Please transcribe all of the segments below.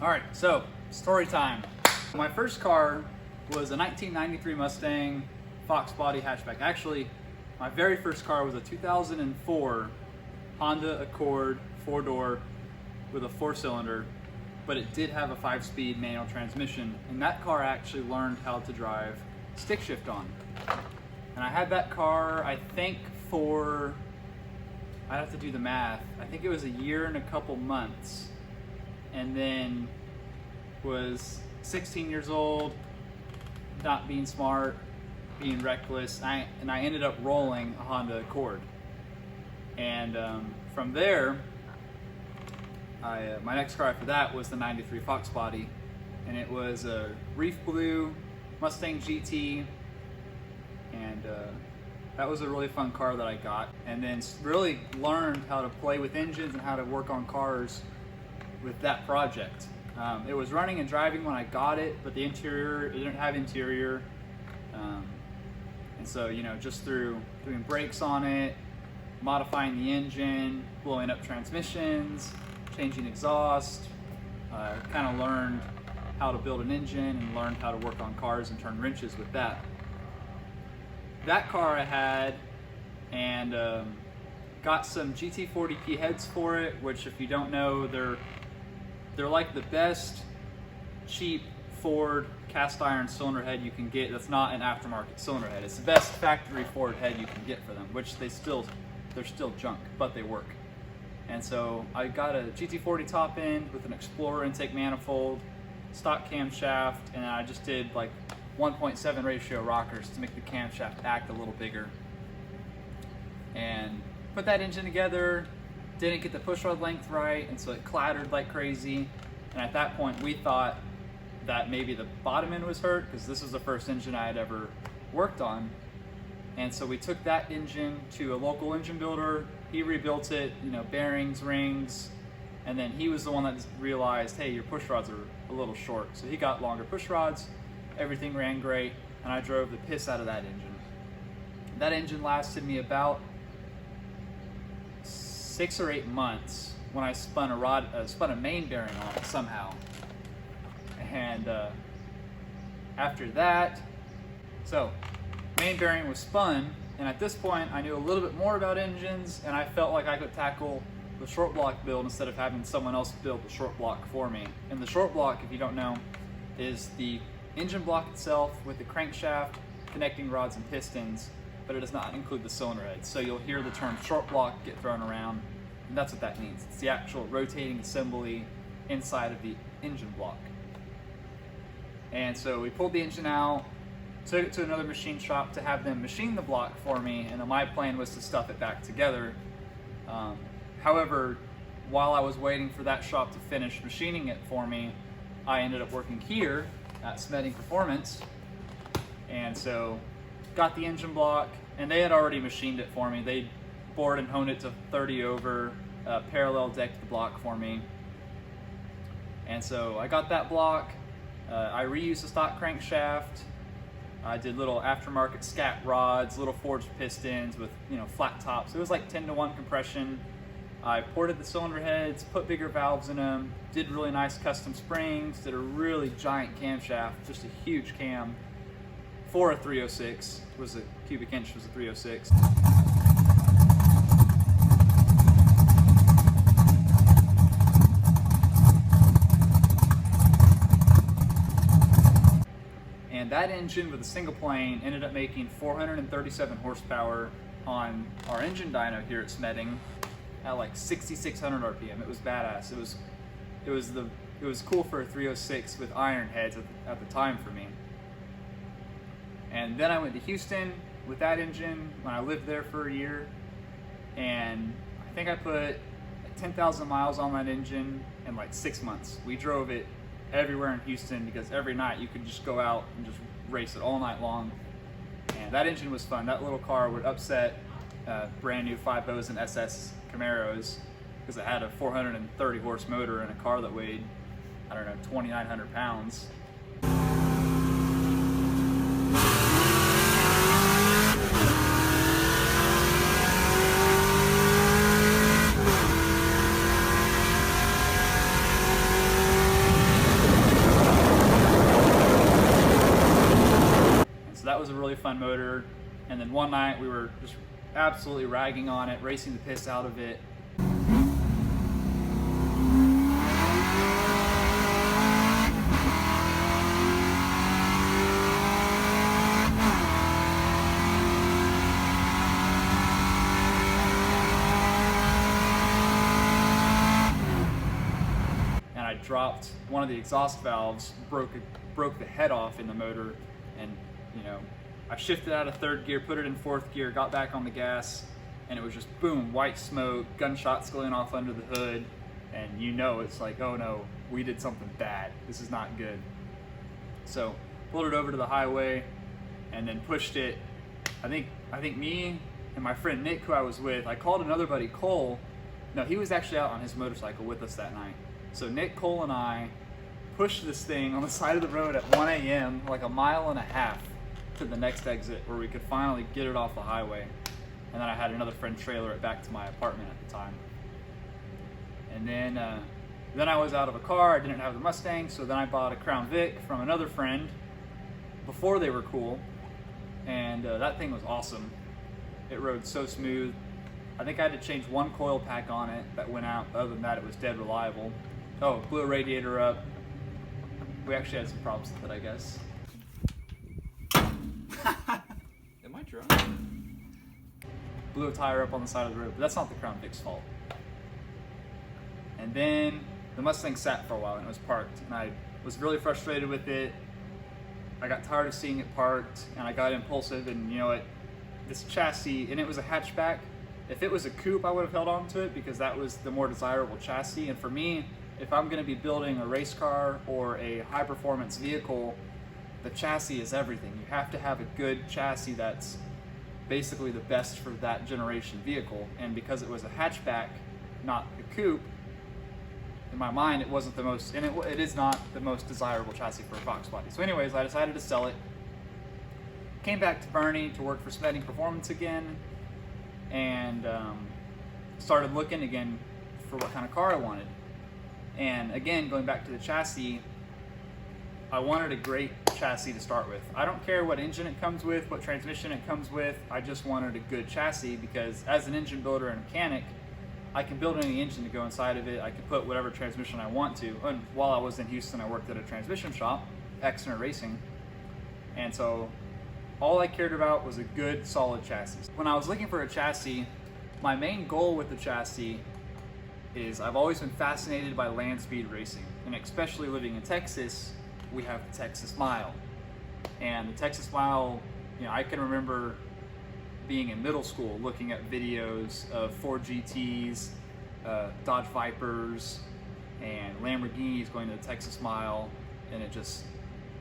All right, so story time. My first car was a 1993 Mustang Fox body hatchback. Actually, my very first car was a 2004 Honda Accord 4-door with a 4-cylinder, but it did have a 5-speed manual transmission, and that car I actually learned how to drive stick shift on. And I had that car, I think, for, I'd have to do the math, I think it was a year and a couple months, and then was 16 years old, not being smart, being reckless, and I ended up rolling a Honda Accord. And from there, my next car after that was the 93 Fox body, and it was a reef blue Mustang GT, and that was a really fun car that I got, and then really learned how to play with engines and how to work on cars with that project. It was running and driving when I got it, but the interior, it didn't have interior, and so, you know, just through doing brakes on it, modifying the engine, blowing up transmissions, changing exhaust, kind of learned how to build an engine and learned how to work on cars and turn wrenches with that. That car I had, and got some GT40P heads for it, which, if you don't know, they're like the best cheap Ford cast iron cylinder head you can get that's not an aftermarket cylinder head. It's the best factory Ford head you can get for them, which they're still junk, but they work. And so I got a GT40 top end with an Explorer intake manifold, stock camshaft, and I just did like 1.7 ratio rockers to make the camshaft act a little bigger. And put that engine together, didn't get the pushrod length right, and so it clattered like crazy. And at that point we thought that maybe the bottom end was hurt, because this was the first engine I had ever worked on. And so we took that engine to a local engine builder. He rebuilt it, you know, bearings, rings, and then he was the one that realized, hey, your push rods are a little short. So he got longer push rods, everything ran great, and I drove the piss out of that engine. That engine lasted me about 6 or 8 months when I spun a main bearing on it somehow. And after that, so main bearing was spun, and at this point I knew a little bit more about engines, and I felt like I could tackle the short block build instead of having someone else build the short block for me. And the short block, if you don't know, is the engine block itself with the crankshaft, connecting rods and pistons, but it does not include the cylinder head. So you'll hear the term short block get thrown around, and that's what that means. It's the actual rotating assembly inside of the engine block. And so we pulled the engine out, took it to another machine shop to have them machine the block for me, and then my plan was to stuff it back together. However, while I was waiting for that shop to finish machining it for me, I ended up working here at Smeding Performance, and so got the engine block, and they had already machined it for me. They bored and honed it to 30 over, parallel decked the block for me, and so I got that block. I reused the stock crankshaft. I did little aftermarket scat rods, little forged pistons with, you know, flat tops. It was like 10-to-1 compression. I ported the cylinder heads, put bigger valves in them, did really nice custom springs, did a really giant camshaft, just a huge cam for a 306. It was a cubic inch, was a 306. And that engine with a single plane ended up making 437 horsepower on our engine dyno here at Smeding at like 6,600 RPM. It was badass. It was cool for a 306 with iron heads at the time for me. And then I went to Houston with that engine when I lived there for a year, and I think I put like 10,000 miles on that engine in like 6 months. We drove it everywhere in Houston because every night you could just go out and just race it all night long. And that engine was fun. That little car would upset brand new 5.0s and SS Camaros because it had a 430 horse motor in a car that weighed, I don't know, 2,900 pounds. fun motor. And then one night we were just absolutely ragging on it, racing the piss out of it. And I dropped one of the exhaust valves, broke the head off in the motor, and I shifted out of third gear, put it in fourth gear, got back on the gas, and it was just boom, white smoke, gunshots going off under the hood, and it's like, oh no, we did something bad. This is not good. So pulled it over to the highway and then pushed it. I think me and my friend Nick, who I was with, I called another buddy, Cole. No, he was actually out on his motorcycle with us that night. So Nick, Cole, and I pushed this thing on the side of the road at 1 a.m., like a mile and a half to the next exit where we could finally get it off the highway. And then I had another friend trailer it back to my apartment at the time. And then I was out of a car. I didn't have the Mustang, so then I bought a Crown Vic from another friend before they were cool. And that thing was awesome. It rode so smooth. I think I had to change one coil pack on it that went out. Other than that, it was dead reliable. Oh, blew a radiator up. We actually had some problems with it, I guess. Am I drunk? Blew a tire up on the side of the road, but that's not the Crown Vic's fault. And then the Mustang sat for a while and it was parked, and I was really frustrated with it. I got tired of seeing it parked, and I got impulsive, and this chassis, and it was a hatchback. If it was a coupe, I would have held on to it because that was the more desirable chassis. And for me, if I'm going to be building a race car or a high performance vehicle, the chassis is everything. You have to have a good chassis that's basically the best for that generation vehicle. And because it was a hatchback, not a coupe, in my mind it wasn't the most, and it is not the most desirable chassis for a Fox body. So anyways, I decided to sell it. Came back to Bernie to work for Spending Performance again, and started looking again for what kind of car I wanted. And again, going back to the chassis, I wanted a great chassis to start with. I don't care what engine it comes with, what transmission it comes with, I just wanted a good chassis because as an engine builder and mechanic, I can build any engine to go inside of it. I can put whatever transmission I want to. And while I was in Houston, I worked at a transmission shop, Exner Racing. And so all I cared about was a good, solid chassis. When I was looking for a chassis, my main goal with the chassis is I've always been fascinated by land speed racing. And especially living in Texas, we have the Texas Mile. And the Texas Mile, I can remember being in middle school looking at videos of Ford GTs, Dodge Vipers, and Lamborghinis going to the Texas Mile, and it just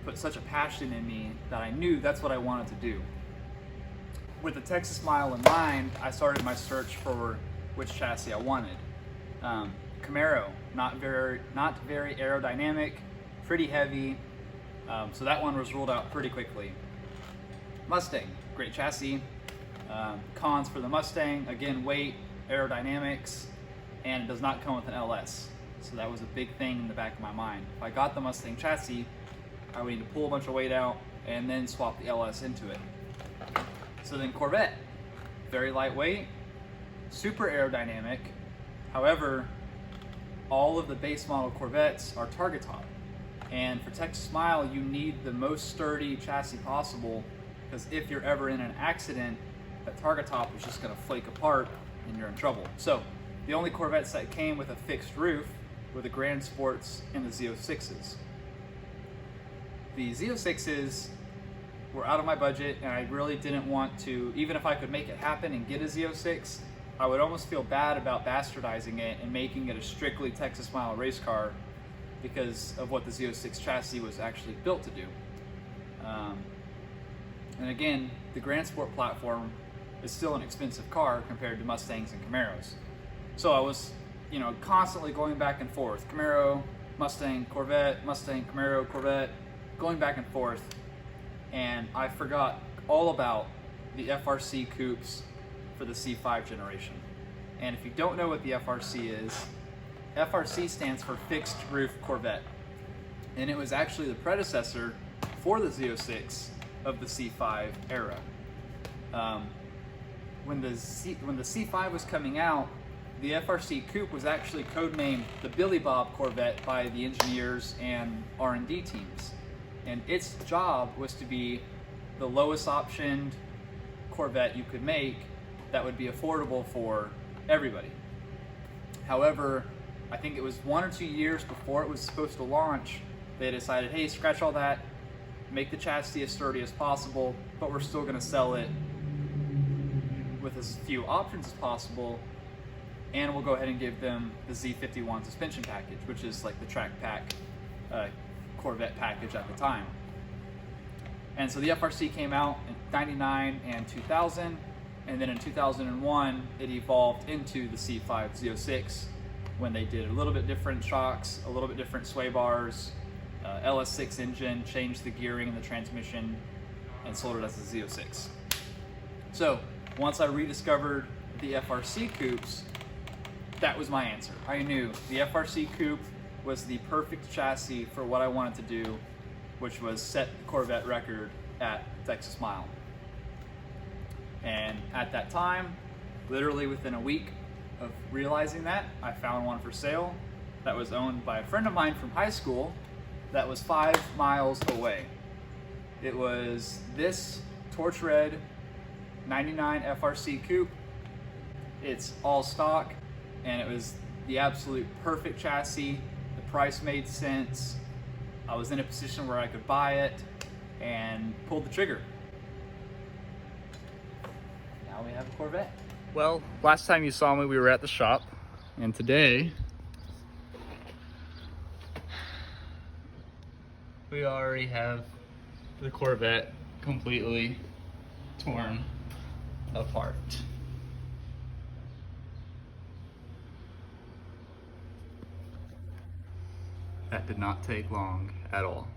put such a passion in me that I knew that's what I wanted to do. With the Texas Mile in mind, I started my search for which chassis I wanted. Camaro, not very aerodynamic, pretty heavy, so that one was ruled out pretty quickly. Mustang, great chassis. Cons for the Mustang, again, weight, aerodynamics, and it does not come with an LS. So that was a big thing in the back of my mind. If I got the Mustang chassis, I would need to pull a bunch of weight out and then swap the LS into it. So then Corvette, very lightweight, super aerodynamic. However, all of the base model Corvettes are target top. And for Texas Mile, you need the most sturdy chassis possible, because if you're ever in an accident, that target top is just going to flake apart and you're in trouble. So the only Corvettes that came with a fixed roof were the Grand Sports and the Z06s. The Z06s were out of my budget, and I really didn't want to, even if I could make it happen and get a Z06, I would almost feel bad about bastardizing it and making it a strictly Texas Mile race car because of what the Z06 chassis was actually built to do. And again, the Grand Sport platform is still an expensive car compared to Mustangs and Camaros. So I was, constantly going back and forth. Camaro, Mustang, Corvette, Mustang, Camaro, Corvette, going back and forth. And I forgot all about the FRC coupes for the C5 generation. And if you don't know what the FRC is, FRC stands for Fixed Roof Corvette. And it was actually the predecessor for the Z06 of the C5 era. When the C5 was coming out, the FRC Coupe was actually codenamed the Billy Bob Corvette by the engineers and R&D teams. And its job was to be the lowest optioned Corvette you could make that would be affordable for everybody. However, I think it was 1 or 2 years before it was supposed to launch, they decided, hey, scratch all that, make the chassis as sturdy as possible, but we're still going to sell it with as few options as possible, and we'll go ahead and give them the Z51 suspension package, which is like the track pack Corvette package at the time. And so the FRC came out in 99 and 2000, and then in 2001 it evolved into the C5 Z06 when they did a little bit different shocks, a little bit different sway bars, LS6 engine, changed the gearing and the transmission, and sold it as the Z06. So once I rediscovered the FRC coupes, that was my answer. I knew the FRC coupe was the perfect chassis for what I wanted to do, which was set the Corvette record at Texas Mile. And at that time, literally within a week of realizing that, I found one for sale that was owned by a friend of mine from high school that was 5 miles away. It was this torch red 99 FRC coupe. It's all stock, and it was the absolute perfect chassis. The price made sense. I was in a position where I could buy it and pulled the trigger. Now we have a Corvette. Well, last time you saw me, we were at the shop, and today we already have the Corvette completely torn apart. That did not take long at all.